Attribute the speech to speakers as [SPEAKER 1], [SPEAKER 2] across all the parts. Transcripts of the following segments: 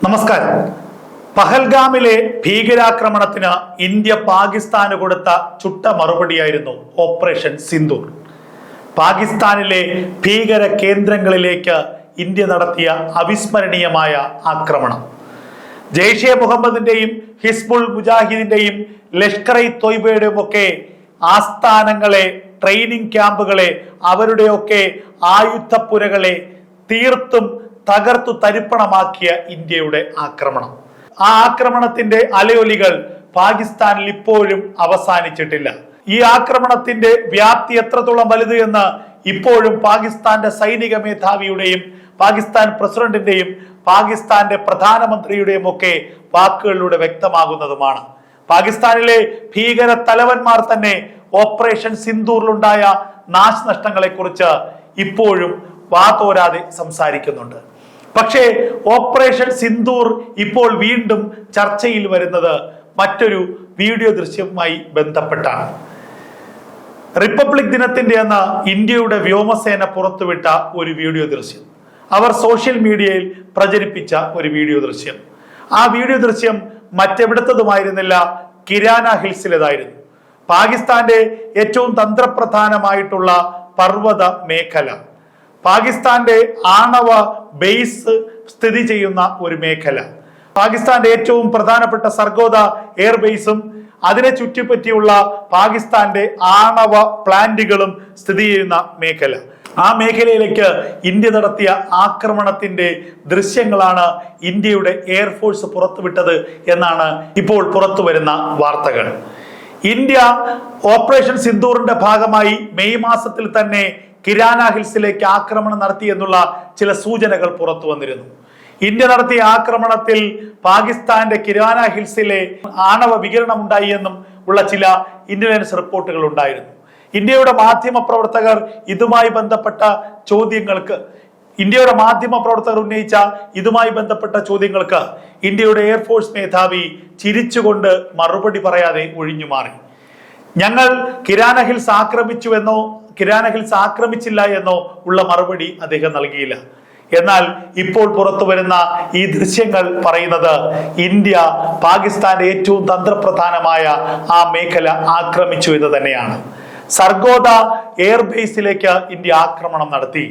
[SPEAKER 1] നമസ്കാരം. പഹൽഗാമിലെ ഭീകരാക്രമണത്തിന് ഇന്ത്യ പാകിസ്ഥാന് കൊടുത്ത ചുട്ട മറുപടിയായിരുന്നു ഓപ്പറേഷൻ സിന്ദൂർ. പാകിസ്ഥാനിലെ ഭീകര കേന്ദ്രങ്ങളിലേക്ക് ഇന്ത്യ നടത്തിയ അവിസ്മരണീയമായ ആക്രമണം ജെയ്ഷെ മുഹമ്മദിന്റെയും ഹിസ്ബുൾ മുജാഹിദിന്റെയും ലഷ്കർ ഇ തോയ്ബയുടെയും ഒക്കെ ആസ്ഥാനങ്ങളെ, ട്രെയിനിങ് ക്യാമ്പുകളെ, അവരുടെയൊക്കെ ആയുധപ്പുരകളെ തീർത്തും തകർത്തു തരിപ്പണമാക്കിയ ഇന്ത്യയുടെ ആക്രമണം. ആ ആക്രമണത്തിന്റെ അലയൊലികൾ പാകിസ്ഥാനിൽ ഇപ്പോഴും അവസാനിച്ചിട്ടില്ല. ഈ ആക്രമണത്തിന്റെ വ്യാപ്തി എത്രത്തോളം വലുത് എന്ന് ഇപ്പോഴും പാകിസ്ഥാന്റെ സൈനിക മേധാവിയുടെയും പാകിസ്ഥാൻ പ്രസിഡന്റിന്റെയും പാകിസ്ഥാന്റെ പ്രധാനമന്ത്രിയുടെയും ഒക്കെ വാക്കുകളിലൂടെ വ്യക്തമാകുന്നതുമാണ്. പാകിസ്ഥാനിലെ ഭീകര തലവന്മാർ തന്നെ ഓപ്പറേഷൻ സിന്ദൂറിലുണ്ടായ നാശനഷ്ടങ്ങളെ കുറിച്ച് ഇപ്പോഴും വാതോരാതെ സംസാരിക്കുന്നുണ്ട്. പക്ഷേ ഓപ്പറേഷൻ സിന്ദൂർ ഇപ്പോൾ വീണ്ടും ചർച്ചയിൽ വരുന്നത് മറ്റൊരു വീഡിയോ ദൃശ്യവുമായി ബന്ധപ്പെട്ടാണ്. റിപ്പബ്ലിക് ദിനത്തിന്റെ അന്ന് ഇന്ത്യയുടെ വ്യോമസേന പുറത്തുവിട്ട ഒരു വീഡിയോ ദൃശ്യം, അവർ സോഷ്യൽ മീഡിയയിൽ പ്രചരിപ്പിച്ച ഒരു വീഡിയോ ദൃശ്യം. ആ വീഡിയോ ദൃശ്യം മറ്റെവിടത്തതുമായിരുന്നില്ല, കിരാന ഹിൽസിലേതായിരുന്നു. പാകിസ്ഥാന്റെ ഏറ്റവും തന്ത്രപ്രധാനമായിട്ടുള്ള പർവ്വത മേഖല, പാകിസ്ഥാന്റെ ആണവ ബേസ് സ്ഥിതി ചെയ്യുന്ന ഒരു മേഖല, പാകിസ്ഥാന്റെ ഏറ്റവും പ്രധാനപ്പെട്ട സർഗോദ എയർബേസും അതിനെ ചുറ്റിപ്പറ്റിയുള്ള പാകിസ്ഥാന്റെ ആണവ പ്ലാന്റുകളും സ്ഥിതി ചെയ്യുന്ന മേഖല. ആ മേഖലയിലേക്ക് ഇന്ത്യ നടത്തിയ ആക്രമണത്തിന്റെ ദൃശ്യങ്ങളാണ് ഇന്ത്യയുടെ എയർഫോഴ്സ് പുറത്തുവിട്ടത് എന്നാണ് ഇപ്പോൾ പുറത്തു വരുന്ന വാർത്തകൾ. ഇന്ത്യ ഓപ്പറേഷൻ സിന്ദൂറിന്റെ ഭാഗമായി മെയ് മാസത്തിൽ തന്നെ കിരാന ഹിൽസിലേക്ക് ആക്രമണം നടത്തി എന്നുള്ള ചില സൂചനകൾ പുറത്തു വന്നിരുന്നു. ഇന്ത്യ നടത്തിയ ആക്രമണത്തിൽ പാകിസ്ഥാന്റെ കിരാന ഹിൽസിലെ ആണവ വികിരണം ഉണ്ടായി എന്നും ഉള്ള ചില ഇന്റലിജൻസ് റിപ്പോർട്ടുകൾ ഉണ്ടായിരുന്നു. ഇന്ത്യയുടെ മാധ്യമ പ്രവർത്തകർ ഇതുമായി ബന്ധപ്പെട്ട ചോദ്യങ്ങൾക്ക് ഇന്ത്യയുടെ എയർഫോഴ്സ് മേധാവി ചിരിച്ചുകൊണ്ട് മറുപടി പറയാതെ ഒഴിഞ്ഞു മാറി. ഞങ്ങൾ കിരാന ഹിൽസ് ആക്രമിച്ചുവെന്നോ കിരാന ഹിൽസ് ആക്രമിച്ചില്ല എന്നോ ഉള്ള മറുപടി അദ്ദേഹം നൽകിയില്ല. എന്നാൽ ഇപ്പോൾ പുറത്തു വരുന്ന ഈ ദൃശ്യങ്ങൾ പറയുന്നത് ഇന്ത്യ പാകിസ്ഥാന്റെ ഏറ്റവും തന്ത്രപ്രധാനമായ ആ മേഖല ആക്രമിച്ചു എന്ന് തന്നെയാണ്. സർഗോദ എയർബേസിലേക്ക് ഇന്ത്യ ആക്രമണം നടത്തി.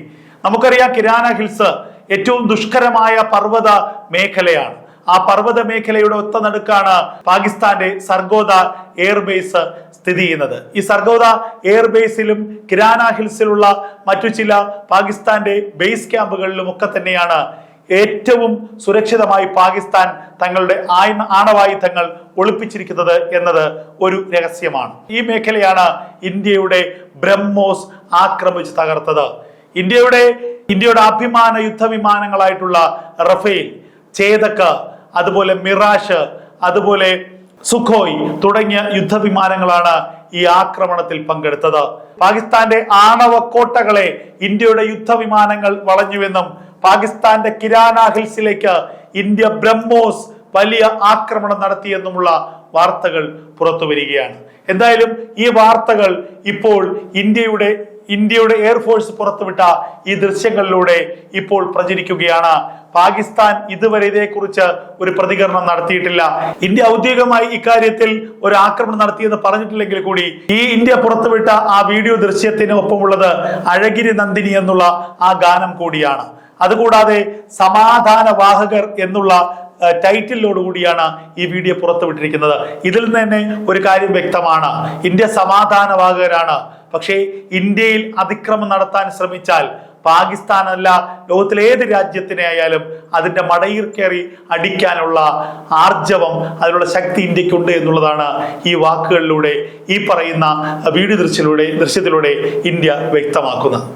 [SPEAKER 1] നമുക്കറിയാം, കിരാന ഹിൽസ് ഏറ്റവും ദുഷ്കരമായ പർവ്വത മേഖലയാണ്. ആ പർവ്വത മേഖലയുടെ ഒത്ത നടുക്കാണ് പാകിസ്ഥാന്റെ സർഗോദ എയർബേസ് സ്ഥിതി ചെയ്യുന്നത്. ഈ സർഗോദ എയർബേസിലും കിരാന ഹിൽസിലുള്ള മറ്റു ചില പാകിസ്ഥാന്റെ ബേസ് ക്യാമ്പുകളിലും ഒക്കെ തന്നെയാണ് ഏറ്റവും സുരക്ഷിതമായി പാകിസ്ഥാൻ തങ്ങളുടെ ആണവായുധങ്ങൾ ഒളിപ്പിച്ചിരിക്കുന്നത് എന്നത് ഒരു രഹസ്യമാണ്. ഈ മേഖലയാണ് ഇന്ത്യയുടെ ബ്രഹ്മോസ് ആക്രമിച്ച് തകർത്തത്. ഇന്ത്യയുടെ അഭിമാന യുദ്ധവിമാനങ്ങളായിട്ടുള്ള റഫേൽ, ചേതക്, അതുപോലെ മിറാഷ്, അതുപോലെ സുഖോയ് തുടങ്ങിയ യുദ്ധവിമാനങ്ങളാണ് ഈ ആക്രമണത്തിൽ പങ്കെടുത്തത്. പാകിസ്ഥാന്റെ ആണവ കോട്ടകളെ ഇന്ത്യയുടെ യുദ്ധവിമാനങ്ങൾ വളഞ്ഞുവെന്നും പാകിസ്ഥാന്റെ കിരാന ഹിൽസിലേക്ക് ഇന്ത്യ ബ്രഹ്മോസ് വലിയ ആക്രമണം നടത്തിയെന്നുമുള്ള വാർത്തകൾ പുറത്തു വരികയാണ്. എന്തായാലും ഈ വാർത്തകൾ ഇപ്പോൾ ഇന്ത്യയുടെ എയർഫോഴ്സ് പുറത്തുവിട്ട ഈ ദൃശ്യങ്ങളിലൂടെ ഇപ്പോൾ പ്രചരിക്കുകയാണ്. പാകിസ്ഥാൻ ഇതുവരെ ഇതേക്കുറിച്ച് ഒരു പ്രതികരണം നടത്തിയിട്ടില്ല. ഇന്ത്യ ഔദ്യോഗികമായി ഇക്കാര്യത്തിൽ ഒരു ആക്രമണം നടത്തിയെന്ന് പറഞ്ഞിട്ടില്ലെങ്കിൽ കൂടി ഈ ഇന്ത്യ പുറത്തുവിട്ട ആ വീഡിയോ ദൃശ്യത്തിന് ഒപ്പമുള്ളത് അഴഗിരി നന്ദിനി എന്നുള്ള ആ ഗാനം കൂടിയാണ്. അതുകൂടാതെ സമാധാന വാഹകർ എന്നുള്ള ടൈറ്റിലോടുകൂടിയാണ് ഈ വീഡിയോ പുറത്തുവിട്ടിരിക്കുന്നത്. ഇതിൽ നിന്ന് തന്നെ ഒരു കാര്യം വ്യക്തമാണ്, ഇന്ത്യ സമാധാനവാഹകരാണ്. പക്ഷേ ഇന്ത്യയിൽ അതിക്രമം നടത്താൻ ശ്രമിച്ചാൽ പാകിസ്ഥാനല്ല, ലോകത്തിലെ ഏത് രാജ്യത്തിനെ ആയാലും അതിന്റെ മടയിൽ കയറി അടിക്കാനുള്ള ആർജവം, അതിനുള്ള ശക്തി ഇന്ത്യക്കുണ്ട് എന്നുള്ളതാണ് ഈ വാക്കുകളിലൂടെ, ഈ പറയുന്ന വീഡിയോ ദൃശ്യത്തിലൂടെ ഇന്ത്യ വ്യക്തമാക്കുന്നത്.